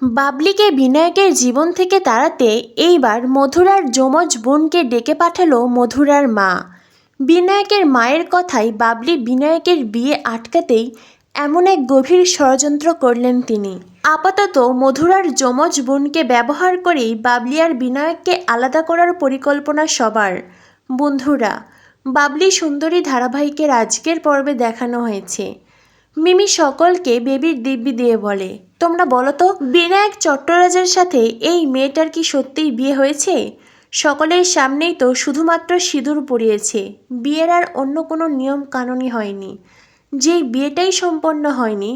বাবলিকে বিনায়কের জীবন থেকে তাড়াতে এইবার মধুরার যমজ বোনকে ডেকে পাঠালো মধুরার মা। বিনায়কের মায়ের কথায় বাবলি বিনায়কের বিয়ে আটকাতেই এমন এক গভীর ষড়যন্ত্র করলেন তিনি। আপাতত মধুরার যমজ বোনকে ব্যবহার করেই বাবলি আর বিনায়ককে আলাদা করার পরিকল্পনা সবার। বন্ধুরা, বাবলি সুন্দরী ধারাবাহিকের আজকের পর্বে দেখানো হয়েছে মিমি সকলকে বেবির দিব্যি দিয়ে বলে, তোমরা বলো তো বিনায়ক চট্টরাজের সাথে এই মেয়েটার কি সত্যিই বিয়ে হয়েছে? সকলের সামনেই তো শুধুমাত্র সিঁদুর পরিয়েছে, বিয়ের আর অন্য কোনো নিয়ম কানুনই হয়নি। যেই বিয়েটাই সম্পন্ন হয়নি,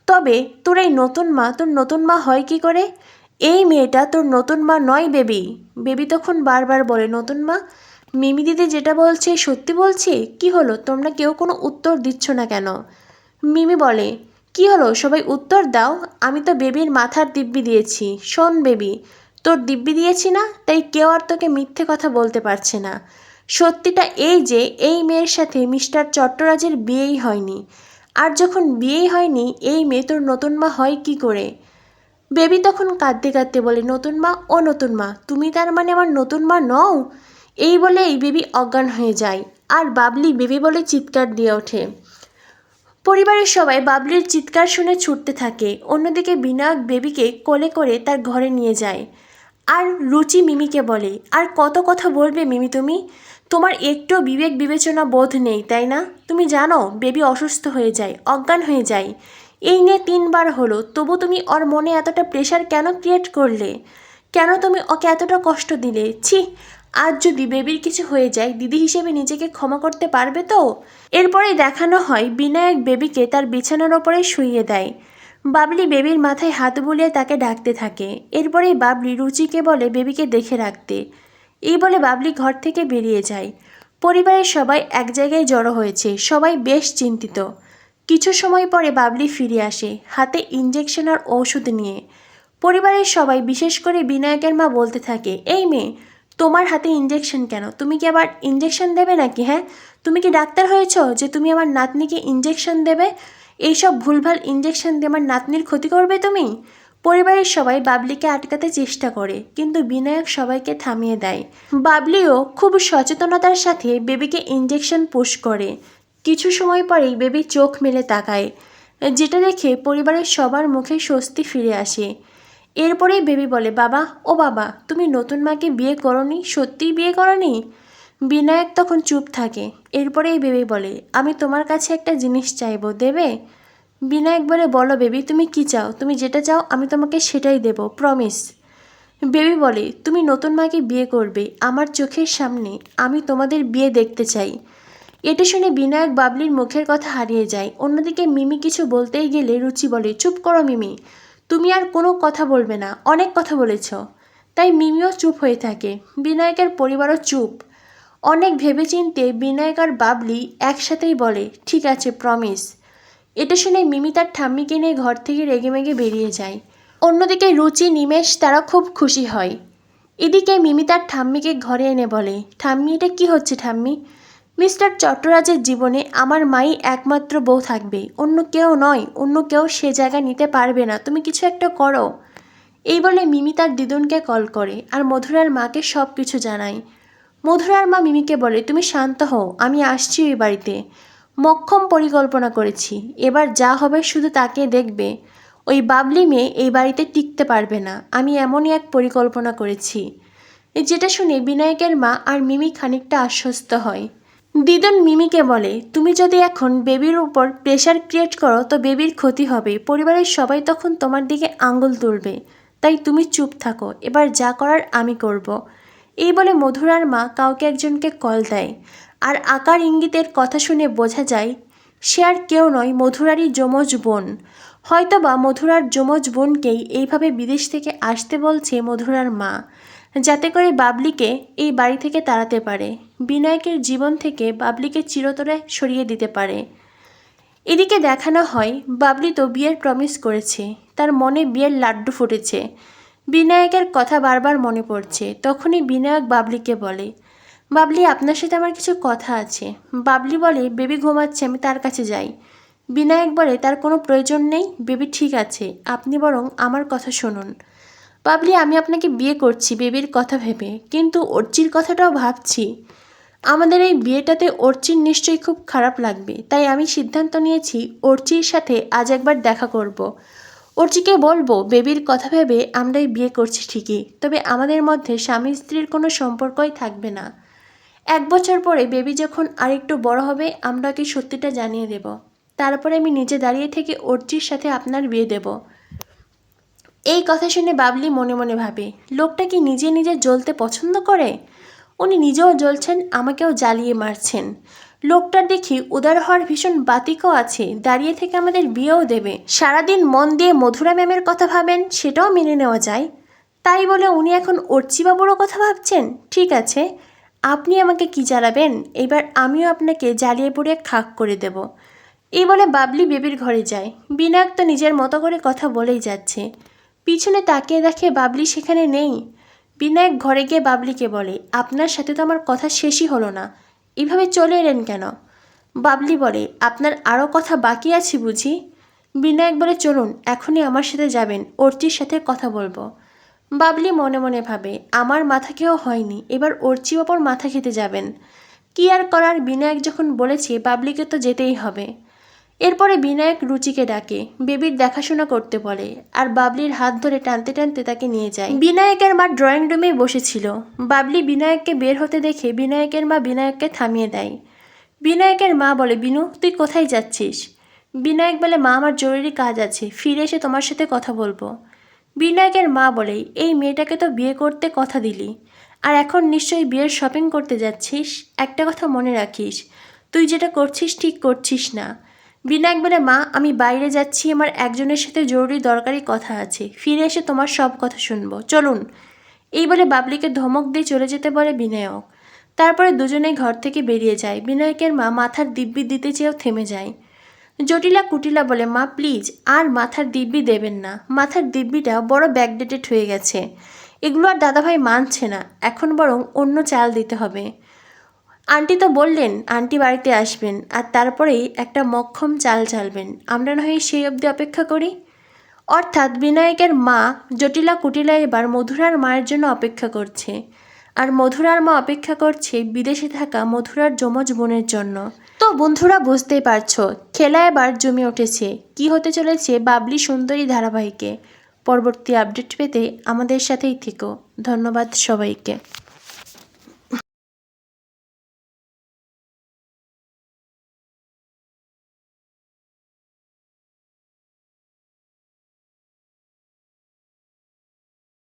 তবে তোর এই নতুন মা তোর নতুন মা হয় কি করে? এই মেয়েটা তোর নতুন মা নয় বেবি। বেবি তখন বারবার বলে, নতুন মা? মিমি দিদি যেটা বলছে সত্যি বলছে? কি হলো, তোমরা কেউ কোনো উত্তর দিচ্ছ না কেন? মিমি বলে, কি হলো, সবাই উত্তর দাও। আমি তো বেবির মাথার দিব্যি দিয়েছি। শোন বেবি, তোর দিব্যি দিয়েছি না, তাই কেউ আর তোকে মিথ্যে কথা বলতে পারছে না। সত্যিটা এই যে এই মেয়ের সাথে মিস্টার চট্টরাজের বিয়েই হয়নি। আর যখন বিয়েই হয়নি, এই মেয়ে তোর নতুন মা হয় কি করে? বেবি তখন কাঁদতে কাঁদতে বলে, নতুন মা? ও নতুন মা, তুমি তার মানে আমার নতুন মা নও? এই বলে এই বেবি অজ্ঞান হয়ে যায়, আর বাবলি বেবি বলে চিৎকার দিয়ে ওঠে। পরিবারের সবাই বাবলির চিৎকার শুনে ছুটতে থাকে। অন্যদিকে বিনায়ক বেবিকে কোলে করে তার ঘরে নিয়ে যায়। আর রুচি মিমিকে বলে, আর কত কথা বলবে মিমি তুমি? তোমার একটু বিবেক বিবেচনা বোধ নেই, তাই না? তুমি জানো বেবি অসুস্থ হয়ে যায়, অজ্ঞান হয়ে যায়। এই নিয়ে 3বার হলো, তবু তুমি ওর মনে এতটা প্রেশার কেন ক্রিয়েট করলে? কেন তুমি ওকে এতটা কষ্ট দিলে? ছি! আজ যদি বেবির কিছু হয়ে যায়, দিদি হিসেবে নিজেকে ক্ষমা করতে পারবে তো? এরপরেই দেখানো হয় বিনায়ক বেবিকে তার বিছানার ওপরে শুইয়ে দেয়। বাবলি বেবির মাথায় হাত বুলিয়ে তাকে ডাকতে থাকে। এরপরেই বাবলি রুচিকে বলে বেবিকে দেখে রাখতে। এই বলে বাবলি ঘর থেকে বেরিয়ে যায়। পরিবারের সবাই এক জায়গায় জড়ো হয়েছে, সবাই বেশ চিন্তিত। কিছু সময় পরে বাবলি ফিরে আসে, হাতে ইঞ্জেকশন আর ঔষধ নিয়ে। পরিবারের সবাই, বিশেষ করে বিনায়কের মা বলতে থাকে, এই মেয়ে, তোমার হাতে ইঞ্জেকশন কেন? তুমি কি আবার ইঞ্জেকশন দেবে নাকি? হ্যাঁ, তুমি কি ডাক্তার হয়েছ যে তুমি আমার নাতনিকে ইঞ্জেকশন দেবে? এইসব ভুলভাল ইঞ্জেকশন দিয়ে আমার নাতনির ক্ষতি করবে তুমি? পরিবারের সবাই বাবলিকে আটকাতে চেষ্টা করে, কিন্তু বিনায়ক সবাইকে থামিয়ে দেয়। বাবলিও খুব সচেতনতার সাথে বেবিকে ইঞ্জেকশন পুশ করে। কিছু সময় পরেই বেবি চোখ মেলে তাকায়, যেটা দেখে পরিবারের সবার মুখে স্বস্তি ফিরে আসে। এরপরেই বেবি বলে, বাবা, ও বাবা, তুমি নতুন মাকে বিয়ে করনি? সত্যিই বিয়ে করনি? বিনায়ক তখন চুপ থাকে। এরপরেই বেবি বলে, আমি তোমার কাছে একটা জিনিস চাইবো, দেবে? বিনায়ক বলে, বলো বেবি, তুমি কি চাও? তুমি যেটা চাও আমি তোমাকে সেটাই দেব, প্রমিস। বেবি বলে, তুমি নতুন মাকে বিয়ে করবে আমার চোখের সামনে, আমি তোমাদের বিয়ে দেখতে চাই। এটা শুনে বিনায়ক বাবলির মুখের কথা হারিয়ে যায়। অন্যদিকে মিমি কিছু বলতেই গেলে রুচি বলে, চুপ করো মিমি, তুমি আর কোনো কথা বলবে না, অনেক কথা বলেছ। তাই মিমিও চুপ হয়ে থাকে। বিনায়কের পরিবারও চুপ। অনেক ভেবেচিন্তে বিনায়ক আর বাবলি একসাথেই বলে, ঠিক আছে, প্রমিস। এটা শুনে মিমি তার ঠাম্মিকে নিয়ে ঘর থেকে রেগেমেগে বেরিয়ে যায়। অন্যদিকে রুচি, নিমেষ তারা খুব খুশি হয়। এদিকে মিমি তার ঠাম্মিকে ঘরে এনে বলে, ঠাম্মি, এটা কি হচ্ছে ঠাম্মি? মিস্টার চট্টরাজের জীবনে আমার মাই একমাত্র বউ থাকবে, অন্য কেউ নয়। অন্য কেউ সে জায়গা নিতে পারবে না, তুমি কিছু একটা করো। এই বলে মিমি তার দিদুনকে কল করে আর মধুরার মাকে সব কিছু জানায়। মধুরার মা মিমিকে বলে, তুমি শান্ত হও, আমি আসছি ওই বাড়িতে। মক্ষম পরিকল্পনা করেছি, এবার যা হবে শুধু তাকে দেখবে। ওই বাবলি মেয়ে এই বাড়িতে টিকতে পারবে না, আমি এমনই এক পরিকল্পনা করেছি। যেটা শুনে বিনায়কের মা আর মিমি খানিকটা আশ্বস্ত হয়। দিদুন মিমিকে বলে, তুমি যদি এখন বেবির উপর প্রেশার ক্রিয়েট করো তো বেবির ক্ষতি হবে, পরিবারের সবাই তখন তোমার দিকে আঙ্গুল তুলবে। তাই তুমি চুপ থাকো, এবার যা করার আমি করব। এই বলে মধুরার মা কাউকে একজনকে কল দেয়। আর আকার ইঙ্গিতের কথা শুনে বোঝা যায় সে আর কেউ নয়, মধুরারই যমজ বোন। হয়তোবা মধুরার যমজ বোনকেই এইভাবে বিদেশ থেকে আসতে বলছে মধুরার মা, যাতে করে বাবলিকে এই বাড়ি থেকে তাড়াতে পারে, বিনায়কের জীবন থেকে বাবলিকে চিরতরে সরিয়ে দিতে পারে। এদিকে দেখানো হয় বাবলি তো বিয়ের প্রমিস করেছে, তার মনে বিয়ের লাড্ডু ফুটেছে। বিনায়কের কথা বারবার মনে পড়ছে। তখনই বিনায়ক বাবলিকে বলে, বাবলি, আপনার সাথে আমার কিছু কথা আছে। বাবলি বলে, বেবি ঘুমাচ্ছে, আমি তার কাছে যাই। বিনায়ক বলে তার কোনো প্রয়োজন নেই বেবি, ঠিক আছে, আপনি বরং আমার কথা শুনুন। বাবলি, আমি আপনাকে বিয়ে করছি বেবির কথা ভেবে, কিন্তু অর্চির কথাটাও ভাবছি। আমাদের এই বিয়েটাতে অর্চির নিশ্চয়ই খুব খারাপ লাগবে, তাই আমি সিদ্ধান্ত নিয়েছি অর্চির সাথে আজ একবার দেখা করব। অর্চিকে বলবো বেবির কথা ভেবে আমরাই বিয়ে করছি ঠিকই, তবে আমাদের মধ্যে স্বামী স্ত্রীর কোনো সম্পর্কই থাকবে না। 1 বছর পরে বেবি যখন আরেকটু বড় হবে আমরা কি সত্যিটা জানিয়ে দেব, তারপরে আমি নিজে দাঁড়িয়ে থেকে অর্চির সাথে আপনার বিয়ে দেব। এই কথা শুনে বাবলি মনে মনে ভাবে, লোকটা কি নিজে নিজে জ্বলতে পছন্দ করে? উনি নিজেও জ্বলছেন, আমাকেও জ্বালিয়ে মারছেন। লোকটার দেখি উদার হওয়ার ভীষণ বাতিকও আছে, দাঁড়িয়ে থেকে আমাদের বিয়েও দেবে। সারাদিন মন দিয়ে মধুরা ম্যামের কথা ভাবেন, সেটাও মেনে নেওয়া যায়। তাই বলে উনি এখন অর্চিবাবুরও কথা ভাবছেন? ঠিক আছে, আপনি আমাকে কি জ্বালাবেন, এবার আমিও আপনাকে জ্বালিয়ে পুড়িয়ে খাক করে দেব। এই বলে বাবলি বেবির ঘরে যায়। বিনায়ক তো নিজের মতো করে কথা বলেই যাচ্ছে। পিছনে তাকিয়ে দেখে বাবলি সেখানে নেই। বিনায়ক ঘরে গিয়ে বাবলিকে বলে, আপনার সাথে তো আমার কথা শেষই হলো না, এভাবে চলে এলেন কেন? বাবলি বলে, আপনার আরও কথা বাকি আছে বুঝি? বিনায়ক বলে, চলুন এখনই আমার সাথে যাবেন, অর্চির সাথে কথা বলবো। বাবলি মনে মনে ভাবে, আমার মাথা খেয়েও হয়নি, এবার অর্চি ওপর মাথা খেতে যাবেন। কি আর করার, বিনায়ক যখন বলেছে বাবলিকে তো যেতেই হবে। এরপরে বিনায়ক রুচিকে ডাকে, বেবির দেখাশোনা করতে বলে, আর বাবলির হাত ধরে টানতে টানতে তাকে নিয়ে যায়। বিনায়কের মা ড্রয়িং রুমেই বসেছিল। বাবলি বিনায়ককে বের হতে দেখে বিনায়কের মা বিনায়ককে থামিয়ে দেয়। বিনায়কের মা বলে, বিনু তুই কোথায় যাচ্ছিস? বিনায়ক বলে, মা আমার জরুরি কাজ আছে, ফিরে এসে তোমার সাথে কথা বলবো। বিনায়কের মা বলে, এই মেয়েটাকে তো বিয়ে করতে কথা দিলি, আর এখন নিশ্চয়ই বিয়ের শপিং করতে যাচ্ছিস। একটা কথা মনে রাখিস, তুই যেটা করছিস ঠিক করছিস না। বিনায়ক বলে, মা আমি বাইরে যাচ্ছি, আমার একজনের সাথে জরুরি দরকারি কথা আছে, ফিরে এসে তোমার সব কথা শুনবো, চলুন। এই বলে বাবলিকে ধমক দিয়ে চলে যেতে বলে বিনায়ক। তারপরে দুজনেই ঘর থেকে বেরিয়ে যায়। বিনায়কের মা মাথার দিব্যি দিতে চেয়েও থেমে যায়। জটিলা কুটিলা বলে, মা প্লিজ আর মাথার দিব্যি দেবেন না, মাথার দিব্যিটা বড় ব্যাকডেটেড হয়ে গেছে, এগুলো আর দাদাভাই মানছে না, এখন বরং অন্য চাল দিতে হবে। আন্টি তো বললেন আন্টি বাড়িতে আসবেন, আর তারপরেই একটা মক্ষম চাল চালবেন, আমরা না হয় সেই অবধি অপেক্ষা করি। অর্থাৎ বিনায়কের মা জটিলা কুটিলা এবার মধুরার মায়ের জন্য অপেক্ষা করছে, আর মধুরার মা অপেক্ষা করছে বিদেশে থাকা মধুরার যমজ বোনের জন্য। তো বন্ধুরা বুঝতেই পারছো, খেলা এবার জমে উঠেছে। কি হতে চলেছে বাবলি সুন্দরী ধারাবাহিকে। পরবর্তী আপডেট পেতে আমাদের সাথেই থেকো। ধন্যবাদ সবাইকে।